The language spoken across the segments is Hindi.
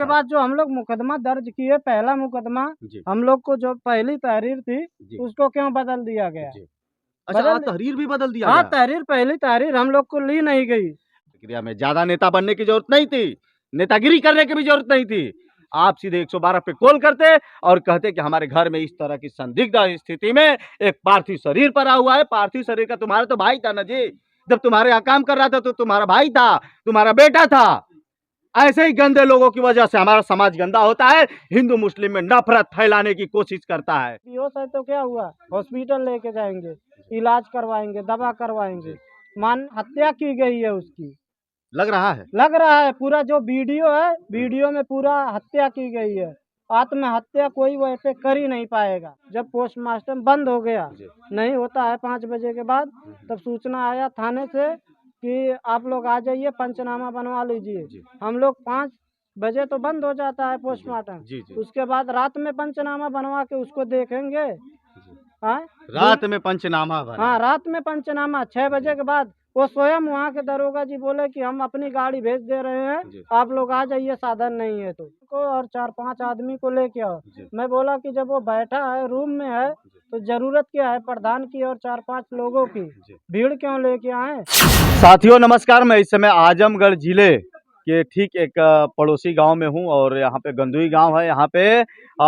के बाद जो हम लोग मुकदमा दर्ज किए, पहला मुकदमा हम लोग को जो पहली तहरीर थी उसको क्यों बदल दिया गया? अच्छा, तहरीर भी बदल दिया हाँ, गया? तहरीर पहली तहरीर हम लोग को ली नहीं गई। प्रक्रिया में ज्यादा नेता बनने की जरूरत नहीं थी, नेतागिरी करने की भी जरूरत नहीं थी। आप सीधे 112 पे कॉल करते और कहते कि हमारे घर में इस तरह की संदिग्ध स्थिति में एक पार्थिव शरीर पड़ा हुआ है। पार्थिव शरीर का तुम्हारा तो भाई था ना जी, जब तुम्हारे यहाँ काम कर रहा था तो तुम्हारा भाई था, तुम्हारा बेटा था। ऐसे ही गंदे लोगों की वजह से हमारा समाज गंदा होता है, हिंदू मुस्लिम में नफरत फैलाने की कोशिश करता है। बेहोश है तो क्या हुआ, हॉस्पिटल लेके जाएंगे, इलाज करवाएंगे, दवा करवाएंगे। मान हत्या की गई है उसकी, लग रहा है पूरा जो वीडियो है, वीडियो में पूरा हत्या की गई है। आत्महत्या कोई वैसे कर ही नहीं पाएगा। जब पोस्टमार्टम बंद हो गया, नहीं होता है 5 बजे के बाद, तब सूचना आया थाने से कि आप लोग आ जाइए, पंचनामा बनवा लीजिए। हम लोग 5 बजे तो बंद हो जाता है पोस्टमार्टम, उसके बाद रात में पंचनामा बनवा के उसको देखेंगे। हाँ, रात में पंचनामा बना? हाँ, रात में पंचनामा 6 बजे के बाद। वो स्वयं वहाँ के दरोगा जी बोले कि हम अपनी गाड़ी भेज दे रहे हैं, आप लोग आ जाइए, साधन नहीं है तो और 4-5 आदमी को लेके आओ। मैं बोला कि जब वो बैठा है रूम में है तो जरूरत क्या है प्रधान की और 4-5 लोगों की, भीड़ क्यों लेके आए? साथियों नमस्कार, मैं इस समय आजमगढ़ जिले के ठीक एक पड़ोसी गांव में हूं और यहाँ पे गंदुई गांव है। यहाँ पे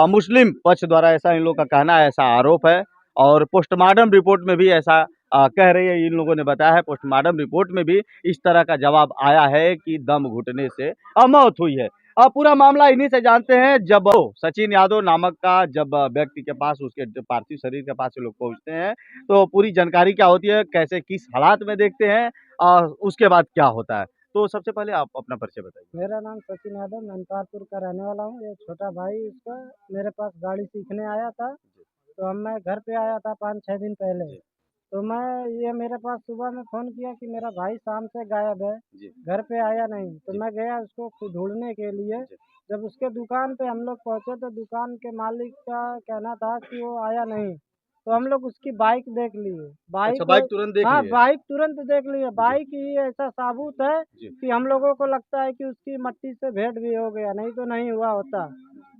मुस्लिम पक्ष द्वारा ऐसा इन लोग का कहना है, ऐसा आरोप है और पोस्टमार्टम रिपोर्ट में भी ऐसा कह रही है, इन लोगों ने बताया है। पोस्टमार्टम रिपोर्ट में भी इस तरह का जवाब आया है कि दम घुटने से मौत हुई है। अब पूरा मामला इन्हीं से जानते हैं। जब सचिन यादव नामक का जब व्यक्ति के पास, उसके पार्थिव शरीर के पास लोग पहुंचते हैं तो पूरी जानकारी क्या होती है, कैसे किस हालात में देखते हैं और उसके बाद क्या होता है। तो सबसे पहले आप अपना परिचय बताइए। मेरा नाम सचिन यादव, ननकारपुर का रहने वाला हूँ। ये छोटा भाई इसका मेरे पास गाड़ी सीखने आया था, तो मैं घर पे आया था 5-6 दिन पहले। तो ये मेरे पास सुबह में फ़ोन किया कि मेरा भाई शाम से गायब है, घर पे आया नहीं। तो मैं गया उसको ढूंढने के लिए। जब उसके दुकान पे हम लोग पहुँचे तो दुकान के मालिक का कहना था कि वो आया नहीं। तो हम लोग उसकी बाइक देख लिए। अच्छा, बाइक तुरंत देख लिए? बाइक तुरंत देख लिए। बाइक ही ऐसा साबुत है कि हम लोगों को लगता है कि उसकी मट्टी से भेंट भी हो गया, नहीं तो नहीं हुआ होता।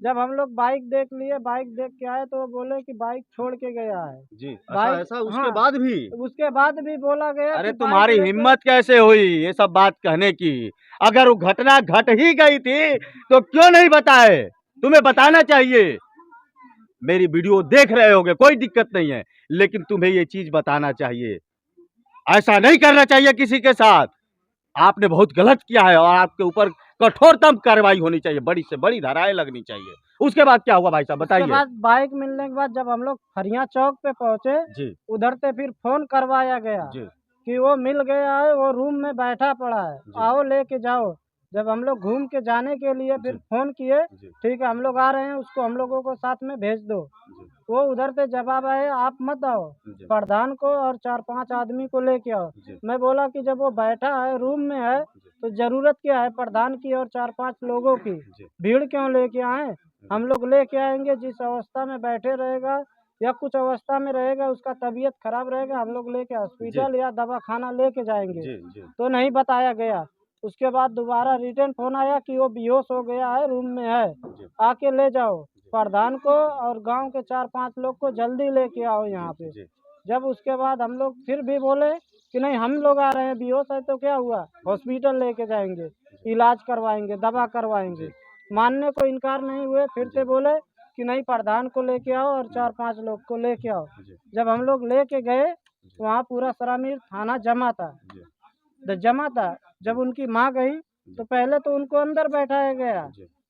जब हम लोग बाइक देख लिए, बाइक देख के आए तो वो बोले कि बाइक छोड़ के गया है जी। बाइक। ऐसा उसके बाद भी? उसके बाद भी बोला गया। अरे तुम्हारी हिम्मत कैसे हुई ये सब बात कहने की? अगर वो घटना घट ही गई थी तो क्यों नहीं बताए? तुम्हें बताना चाहिए। मेरी वीडियो देख रहे होगे, कोई दिक्कत नहीं है, लेकिन तुम्हें ये चीज बताना चाहिए। ऐसा नहीं करना चाहिए किसी के साथ। आपने बहुत गलत किया है और आपके ऊपर कठोरतम कार्रवाई होनी चाहिए, बड़ी से बड़ी धाराएं लगनी चाहिए। उसके बाद क्या हुआ भाई साहब, बताइए। उसके बाद बाइक मिलने के बाद जब हम लोग फरिया चौक पे पहुंचे जी, उधर से फिर फोन करवाया गया जी कि वो मिल गया है, वो रूम में बैठा पड़ा है, आओ लेके जाओ। जब हम लोग घूम के जाने के लिए फिर फोन किए, ठीक है हम लोग आ रहे हैं, उसको हम लोगों को साथ में भेज दो। वो उधर से जवाब आए आप मत आओ, प्रधान को और 4-5 आदमी को लेके आओ। मैं बोला कि जब वो बैठा है रूम में है तो जरूरत क्या है प्रधान की और 4-5 लोगों की, भीड़ क्यों लेके आए? हम लोग लेके आएंगे, जिस अवस्था में बैठे रहेगा या कुछ अवस्था में रहेगा, उसका तबीयत खराब रहेगा, हम लोग लेके हॉस्पिटल या दवा खाना लेके जाएंगे। तो नहीं बताया गया। उसके बाद दोबारा रिटर्न फोन आया कि वो बेहोश हो गया है, रूम में है, आके ले जाओ। प्रधान को और गांव के 4-5 लोग को जल्दी लेके आओ यहाँ पे। जब उसके बाद हम लोग फिर भी बोले कि नहीं हम लोग आ रहे हैं, बेहोश है तो क्या हुआ, हॉस्पिटल लेके जाएंगे, इलाज करवाएंगे, दवा करवाएंगे। मानने को इनकार नहीं हुए, फिर से बोले कि नहीं प्रधान को लेके आओ और 4-5 लोग को लेके आओ। जब हम लोग लेके गए वहाँ पूरा सरामीर थाना जमा था। जब उनकी माँ गई तो पहले तो उनको अंदर बैठाया गया।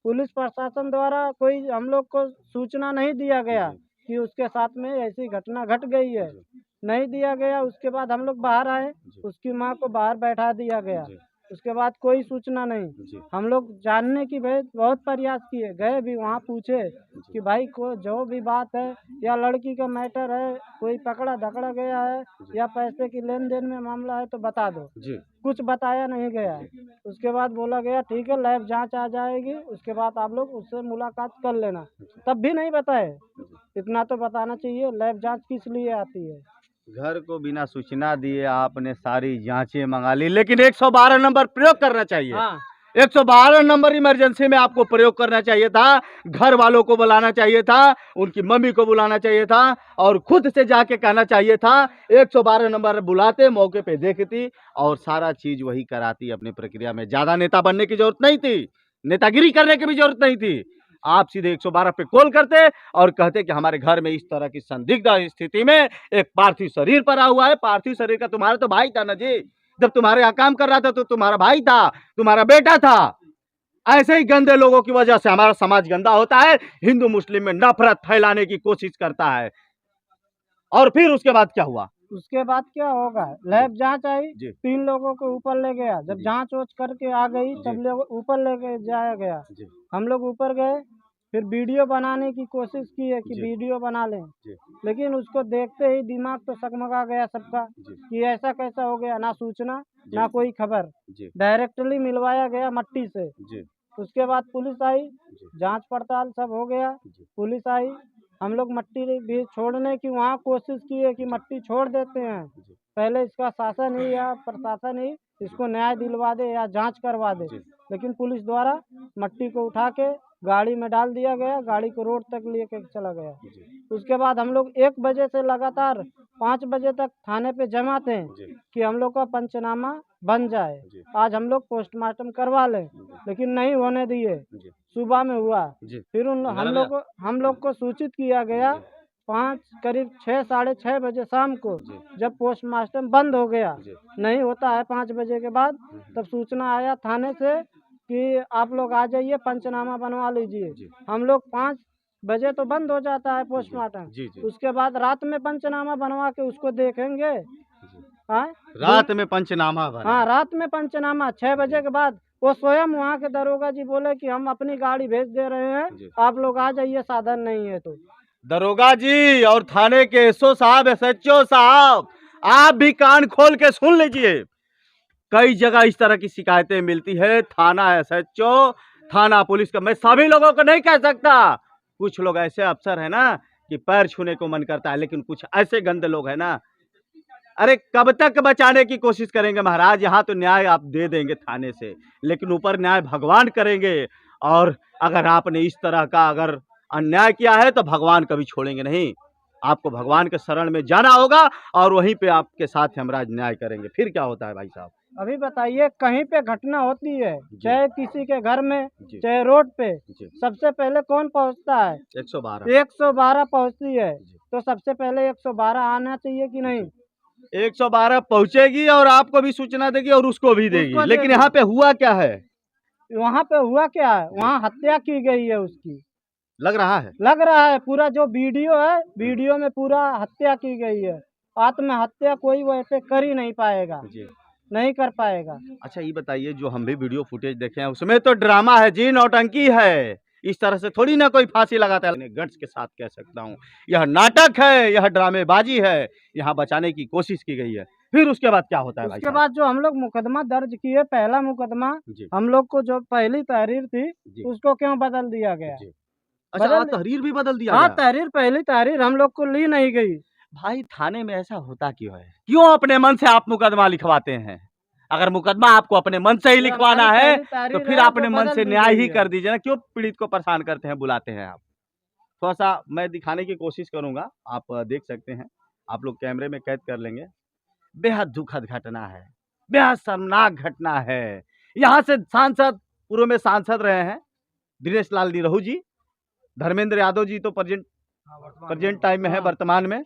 पुलिस प्रशासन द्वारा कोई हम लोग को सूचना नहीं दिया गया कि उसके साथ में ऐसी घटना घट गई है, नहीं दिया गया। उसके बाद हम लोग बाहर आए, उसकी माँ को बाहर बैठा दिया गया। उसके बाद कोई सूचना नहीं। हम लोग जानने की बहुत प्रयास किए, गए भी वहाँ पूछे कि भाई को जो भी बात है या लड़की का मैटर है, कोई पकड़ा धकड़ा गया है या पैसे की लेन देन में मामला है तो बता दो। कुछ बताया नहीं गया। उसके बाद बोला गया ठीक है लैब जांच आ जाएगी, उसके बाद आप लोग उससे मुलाकात कर लेना। तब भी नहीं बताए। इतना तो बताना चाहिए, लैब जांच किस लिए आती है। घर को बिना सूचना दिए आपने सारी जांचें मंगा ली, लेकिन 112 नंबर प्रयोग करना चाहिए। हाँ। 112 नंबर इमरजेंसी में आपको प्रयोग करना चाहिए था, घर वालों को बुलाना चाहिए था, उनकी मम्मी को बुलाना चाहिए था और खुद से जाके कहना चाहिए था। 112 नंबर बुलाते, मौके पे देखती और सारा चीज वही कराती अपनी प्रक्रिया में। ज्यादा नेता बनने की जरूरत नहीं थी, नेतागिरी करने की भी जरूरत नहीं थी। आप सीधे 112 पे कॉल करते और कहते कि हमारे घर में इस तरह की संदिग्ध स्थिति में एक पार्थिव शरीर पड़ा हुआ है। पार्थिव शरीर का तुम्हारा तो भाई था ना जी, जब तुम्हारे यहाँ काम कर रहा था तो तुम्हारा भाई था, तुम्हारा बेटा था। ऐसे ही गंदे लोगों की वजह से हमारा समाज गंदा होता है, हिंदू मुस्लिम में नफरत फैलाने की कोशिश करता है। और फिर उसके बाद क्या हुआ? उसके बाद क्या होगा, लैब जांच आई, जी 3 लोगों को ऊपर ले गया। जब जी जांच वोच करके आ गई जी तब लोग ऊपर ले गए जाया गया। जी हम लोग ऊपर गए, फिर वीडियो बनाने की कोशिश की है कि जी वीडियो बना लें, जी लेकिन उसको देखते ही दिमाग तो सकमका गया सबका जी कि ऐसा कैसा हो गया। ना सूचना जी ना कोई खबर, जी डायरेक्टली मिलवाया गया मट्टी से। जी उसके बाद पुलिस आई, जी जांच पड़ताल सब हो गया, जी पुलिस आई। हम लोग मट्टी भी छोड़ने की वहाँ कोशिश की है कि मट्टी छोड़ देते हैं, जी पहले इसका शासन ही या प्रशासन ही इसको न्याय दिलवा दे या जांच करवा दे, जी लेकिन पुलिस द्वारा मट्टी को उठा के गाड़ी में डाल दिया गया, गाड़ी को रोड तक लेके चला गया। जी उसके बाद हम लोग 1 बजे से लगातार 5 बजे तक थाने पे जमा थे जी कि हम लोग का पंचनामा बन जाए, जी आज हम लोग पोस्टमार्टम करवा लें, लेकिन नहीं होने दिए। जी सुबह में हुआ, जी फिर हम लोग को सूचित किया गया 5 करीब 6 साढ़े 6 बजे शाम को, जी जब पोस्टमार्टम बंद हो गया, जी नहीं होता है 5 बजे के बाद, तब सूचना आया थाने से कि आप लोग आ जाइए पंचनामा बनवा लीजिए। जी हम लोग 5 बजे तो बंद हो जाता है पोस्टमार्टम, जी जी उसके बाद रात में पंचनामा बनवा के उसको देखेंगे। जी। हाँ रात में पंचनामा बना। हाँ, रात में पंचनामा 6 बजे के बाद। वो स्वयं वहाँ के दरोगा जी बोले कि हम अपनी गाड़ी भेज दे रहे हैं, जी। आप लोग आ जाइए, साधन नहीं है तो। दरोगा जी और थाने के एसओ साहब, एसएचओ साहब, आप भी कान खोल के सुन लीजिए। कई जगह इस तरह की शिकायतें मिलती है। थाना एसएचओ, थाना पुलिस का, मैं सभी लोगों को नहीं कह सकता, कुछ लोग ऐसे अफसर है ना कि पैर छूने को मन करता है, लेकिन कुछ ऐसे गंदे लोग है ना, अरे कब तक बचाने की कोशिश करेंगे महाराज। यहाँ तो न्याय आप दे देंगे थाने से, लेकिन ऊपर न्याय भगवान करेंगे। और अगर आपने इस तरह का अगर अन्याय किया है तो भगवान कभी छोड़ेंगे नहीं। आपको भगवान के शरण में जाना होगा और वहीं पे आपके साथ हमराज न्याय करेंगे। फिर क्या होता है भाई साहब? अभी बताइए, कहीं पे घटना होती है, जी। चाहे किसी के घर में, जी चाहे रोड पे, जी सबसे पहले कौन पहुंचता है? 112 112 पहुंचती है, जी तो सबसे पहले 112 आना चाहिए कि नहीं? 112 पहुंचेगी और आपको भी सूचना देगी और उसको भी देगी। उसको लेकिन देगी। यहाँ पे हुआ क्या है? वहाँ पे हुआ क्या है? वहाँ हत्या की गई है उसकी, लग रहा है। लग रहा है। पूरा जो वीडियो है, वीडियो में पूरा हत्या की गई है। आत्महत्या कोई वैसे कर ही नहीं पाएगा, जी। नहीं कर पाएगा। अच्छा ये बताइए, जो हम भी वीडियो फुटेज देखे हैं उसमें तो ड्रामा है जी, नौटंकी है। इस तरह से थोड़ी ना कोई फांसी लगाता है। गट्स के साथ कह सकता हूँ, यह नाटक है, यह ड्रामेबाजी है, यहाँ बचाने की कोशिश की गई है। फिर उसके बाद क्या होता है भाई उसके साहब? बाद जो हम लोग मुकदमा दर्ज किए, पहला मुकदमा, जी हम लोग को जो पहली तहरीर थी जी उसको क्यों बदल दिया गया? जी। अच्छा, बदल तहरीर भी बदल दिया हाँ, गया? पहली तहरीर हम लोग को ली नहीं गई। भाई थाने में ऐसा होता क्यों है? क्यों अपने मन से आप मुकदमा लिखवाते हैं? अगर मुकदमा आपको अपने मन से ही ये लिखवाना हमारी है पहली तो तहरीर फिर है, अपने जो मन बदल से दी न्याय गई ही है। कर दीजिए ना। क्यों पीड़ित को परेशान करते हैं, बुलाते हैं आप? थोड़ा सा मैं दिखाने की कोशिश करूंगा, आप देख सकते हैं, आप लोग कैमरे में कैद कर लेंगे। बेहद दुखद घटना है, बेहद शर्मनाक घटना है। यहाँ से सांसद, पूर्व में सांसद रहे हैं दिनेश लाल निरहू जी, धर्मेंद्र यादव जी तो प्रेजेंट टाइम में है, वर्तमान में।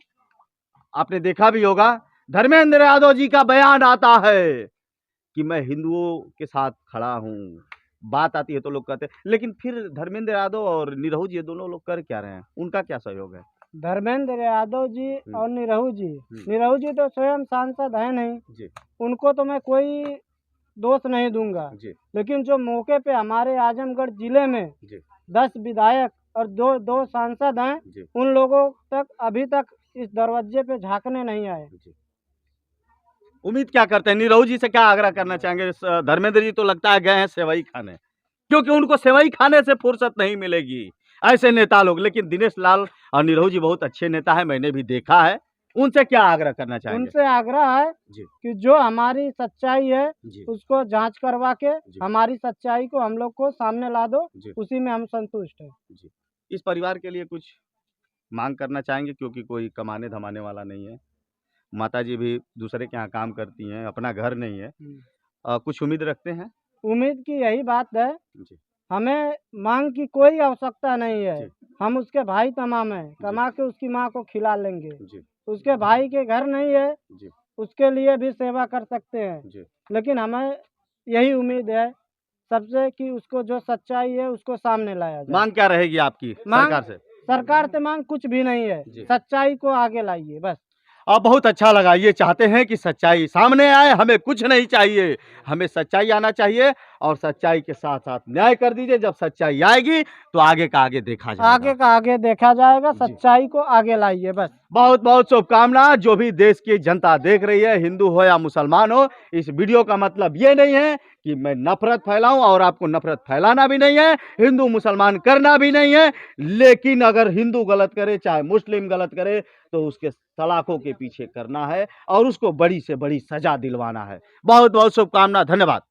आपने देखा भी होगा, धर्मेंद्र यादव जी का बयान आता है कि मैं हिंदुओं के साथ खड़ा हूँ। बात आती है तो लोग कहते हैं, लेकिन फिर धर्मेंद्र यादव और निरहू जी दोनों लोग कर क्या रहे हैं? उनका क्या सहयोग है? धर्मेंद्र यादव जी और निरहू जी तो स्वयं सांसद है नहीं जी उनको तो मैं कोई दोष नहीं दूंगा, जी लेकिन जो मौके पे हमारे आजमगढ़ जिले में जी 10 विधायक और दो सांसद हैं, जी उन लोगों तक अभी तक इस दरवाजे पे झांकने नहीं आए। जी। उम्मीद क्या करते हैं? निरहू जी से क्या आग्रह करना चाहेंगे? धर्मेंद्र जी तो लगता है गए हैं सेवई खाने, क्योंकि उनको सेवई खाने से फुर्सत नहीं मिलेगी ऐसे नेता लोग। लेकिन दिनेश लाल और निरहू जी बहुत अच्छे नेता है, मैंने भी देखा है, उनसे क्या आग्रह करना चाहेंगे? उनसे आग्रह है जी कि जो हमारी सच्चाई है जी उसको जांच करवा के जी हमारी सच्चाई को हम लोग को सामने ला दो, जी उसी में हम संतुष्ट हैं। जी। इस परिवार के लिए कुछ मांग करना चाहेंगे, क्योंकि कोई कमाने धमाने वाला नहीं है, माताजी भी दूसरे के यहाँ काम करती हैं, अपना घर नहीं है। कुछ उम्मीद रखते हैं? उम्मीद की यही बात है, जी हमें मांग की कोई आवश्यकता नहीं है। जी हम उसके भाई तमाम हैं, कमा के उसकी माँ को खिला लेंगे। जी उसके भाई के घर नहीं है, जी उसके लिए भी सेवा कर सकते हैं। जी लेकिन हमें यही उम्मीद है सबसे कि उसको जो सच्चाई है उसको सामने लाया जाए। मांग क्या रहेगी आपकी मांग सरकार से? सरकार से मांग कुछ भी नहीं है, जी। सच्चाई को आगे लाइए बस। अब बहुत अच्छा लगा, ये चाहते हैं कि सच्चाई सामने आए, हमें कुछ नहीं चाहिए, हमें सच्चाई आना चाहिए और सच्चाई के साथ साथ न्याय कर दीजिए। जब सच्चाई आएगी तो आगे का आगे देखा जाएगा। आगे का आगे देखा जाएगा, जी। सच्चाई को आगे लाइए बस। बहुत बहुत शुभकामनाएं। जो भी देश की जनता देख रही है, हिंदू हो या मुसलमान हो, इस वीडियो का मतलब ये नहीं है कि मैं नफरत फैलाऊं और आपको नफरत फैलाना भी नहीं है, हिंदू मुसलमान करना भी नहीं है। लेकिन अगर हिंदू गलत करे चाहे मुस्लिम गलत करे तो उसके सलाखों के पीछे करना है और उसको बड़ी से बड़ी सजा दिलवाना है। बहुत बहुत शुभकामना, धन्यवाद।